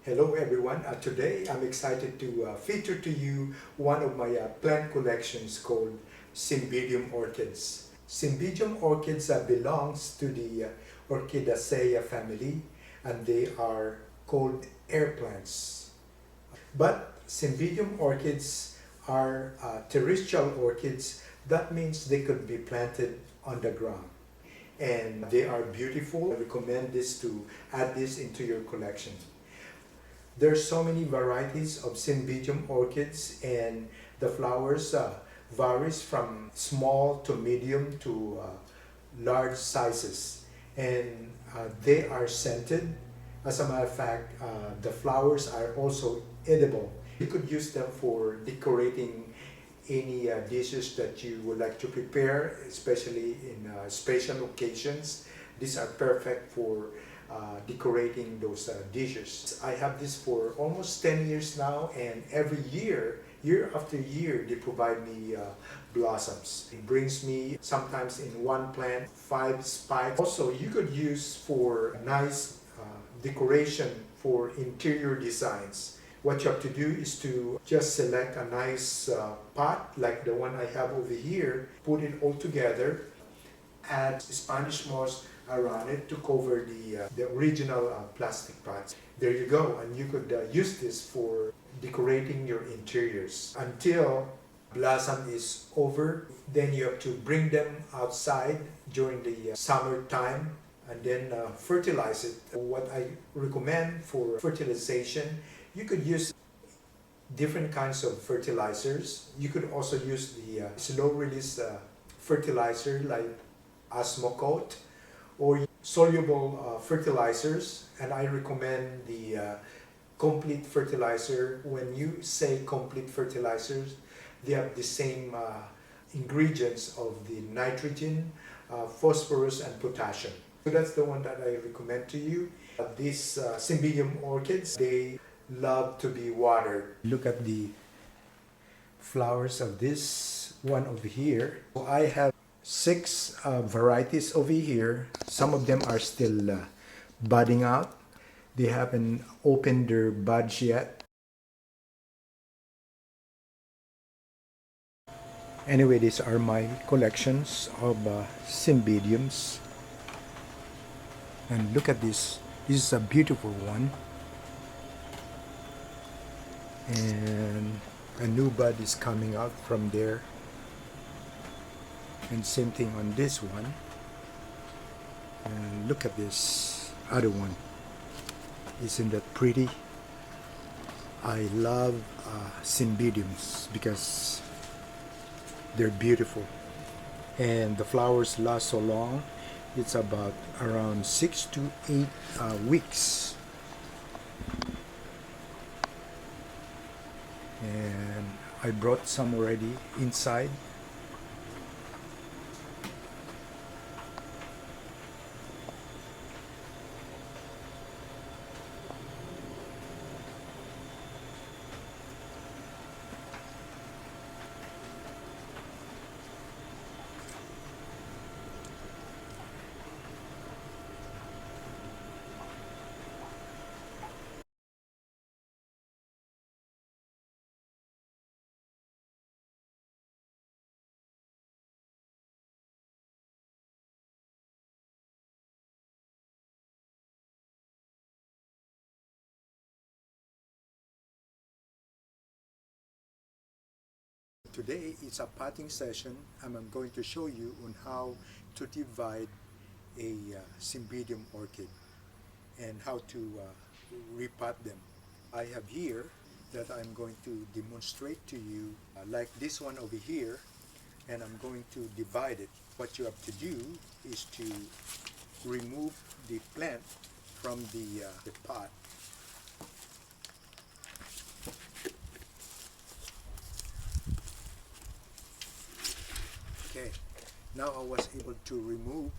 Hello everyone. Today I'm excited to feature to you one of my plant collections called Cymbidium Orchids. Cymbidium Orchids belongs to the Orchidaceae family, and they are called air plants. But Cymbidium Orchids are terrestrial orchids. That means they could be planted on the ground. And they are beautiful. I recommend this to add this into your collection. There's so many varieties of Cymbidium orchids, and the flowers varies from small to medium to large sizes, and they are scented. As a matter of fact, the flowers are also edible. You could use them for decorating any dishes that you would like to prepare, especially in special occasions. These are perfect for decorating those dishes. I have this for almost 10 years now, and every year, year after year, they provide me blossoms. It brings me sometimes in one plant 5 spikes. Also, you could use for nice decoration for interior designs. What you have to do is to just select a nice pot like the one I have over here, put it all together, add Spanish moss around it to cover the original plastic pots. There you go, and you could use this for decorating your interiors until blossom is over. Then you have to bring them outside during the summer time and then fertilize it. What I recommend for fertilization, you could use different kinds of fertilizers. You could also use the slow release fertilizer like Osmocote or soluble fertilizers, and I recommend the complete fertilizer. When you say complete fertilizers, they have the same ingredients of the nitrogen, phosphorus, and potassium. So that's the one that I recommend to you. These Cymbidium orchids, they love to be watered. Look at the flowers of this one over here. So I have 6 varieties over here. Some of them are still budding out. They haven't opened their buds yet. Anyway, these are my collections of Cymbidiums. And look at this. This is a beautiful one. And a new bud is coming out from there. And same thing on this one. And look at this other one. Isn't that pretty? I love Cymbidiums because they're beautiful. And the flowers last so long. It's about around 6 to 8 weeks. And I brought some already inside. Today it's a potting session, and I'm going to show you on how to divide a Cymbidium orchid and how to repot them. I have here that I'm going to demonstrate to you like this one over here, and I'm going to divide it. What you have to do is to remove the plant from the pot. Okay, now I was able to remove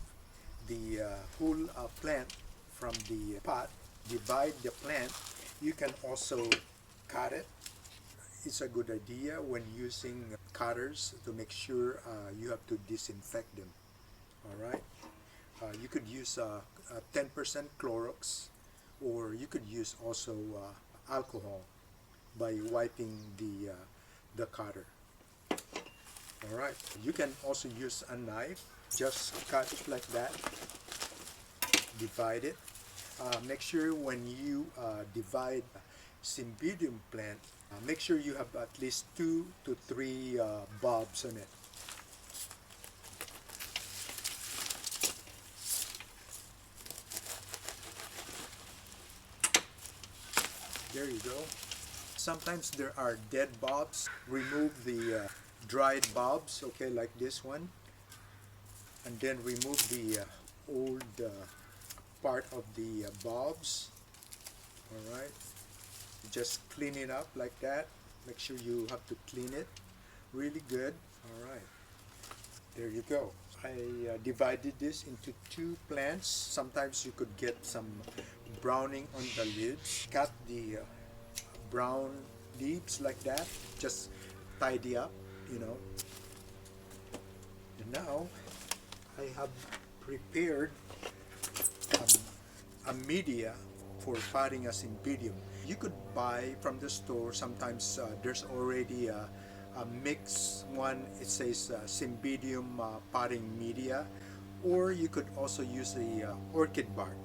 the whole plant from the pot, divide the plant. You can also cut it. It's a good idea when using cutters to make sure you have to disinfect them. All right. You could use 10% Clorox or you could use also alcohol by wiping the cutter. All right, you can also use a knife, just cut it like that, divide it. Make sure when you divide Cymbidium plant, make sure you have at least 2 to 3 bulbs on it. There you go. Sometimes there are dead bulbs. Remove the dried bulbs, okay, like this one, and then remove the old part of the bulbs. All right, just clean it up like that. Make sure you have to clean it really good. All right, there you go. I divided this into 2 plants. Sometimes you could get some browning on the leaves. Cut the brown leaves like that, just tidy up, you know. And now I have prepared a media for potting a Cymbidium. You could buy from the store. Sometimes there's already a mixed one. It says Cymbidium potting media, or you could also use the orchid bark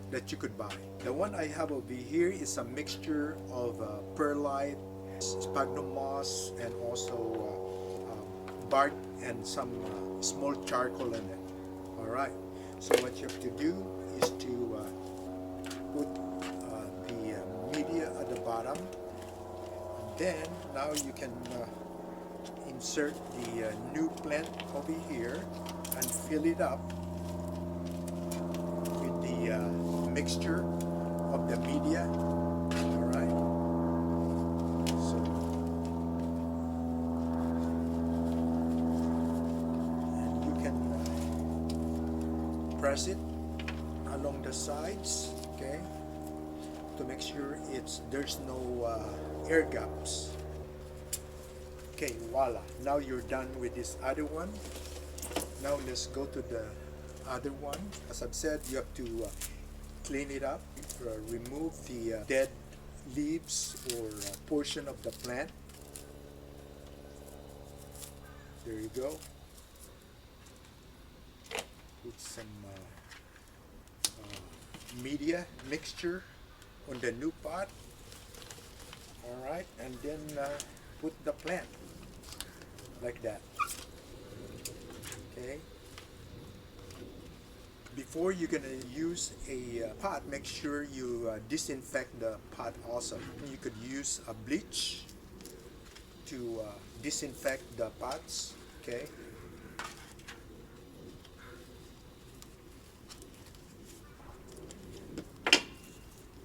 that you could buy. The one I have over here is a mixture of perlite, sphagnum moss, and also bark and some small charcoal in it. All right, so what you have to do is to put the media at the bottom. Then now you can insert the new plant over here and fill it up with the mixture of the media. All right, so and you can press it along the sides, okay, to make sure there's no air gaps. Okay, voila, now you're done with this other one. Now let's go to the other one. As I've said, you have to clean it up, remove the dead leaves or portion of the plant. There you go. Put some media mixture on the new pot. All right, and then put the plant like that. Okay. Before you're gonna use a pot, make sure you disinfect the pot also. You could use a bleach to disinfect the pots. Okay.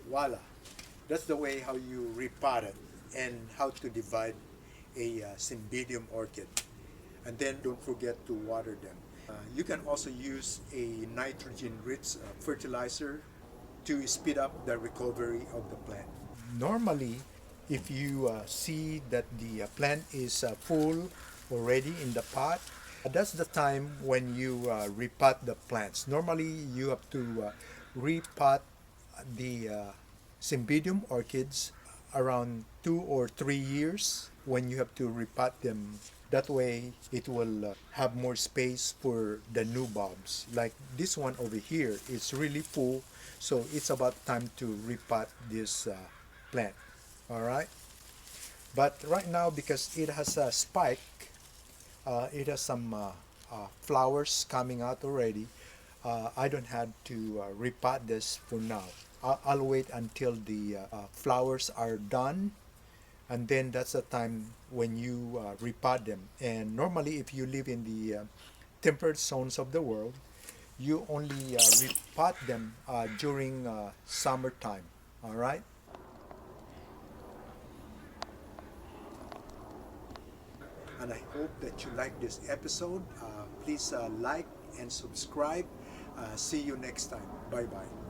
Voila. That's the way how you repot it and how to divide a Cymbidium orchid. And then don't forget to water them. You can also use a nitrogen-rich fertilizer to speed up the recovery of the plant. Normally, if you see that the plant is full already in the pot, that's the time when you repot the plants. Normally, you have to repot the Cymbidium orchids around 2 or 3 years when you have to repot them. That way it will have more space for the new bulbs. Like this one over here, it's really full, so it's about time to repot this plant. All right, but right now, because it has a spike, it has some flowers coming out already, I don't have to repot this for now. I'll wait until the flowers are done, and then that's the time when you repot them. And normally, if you live in the temperate zones of the world, you only repot them during summertime. All right. And I hope that you like this episode. Please like and subscribe. See you next time. Bye bye.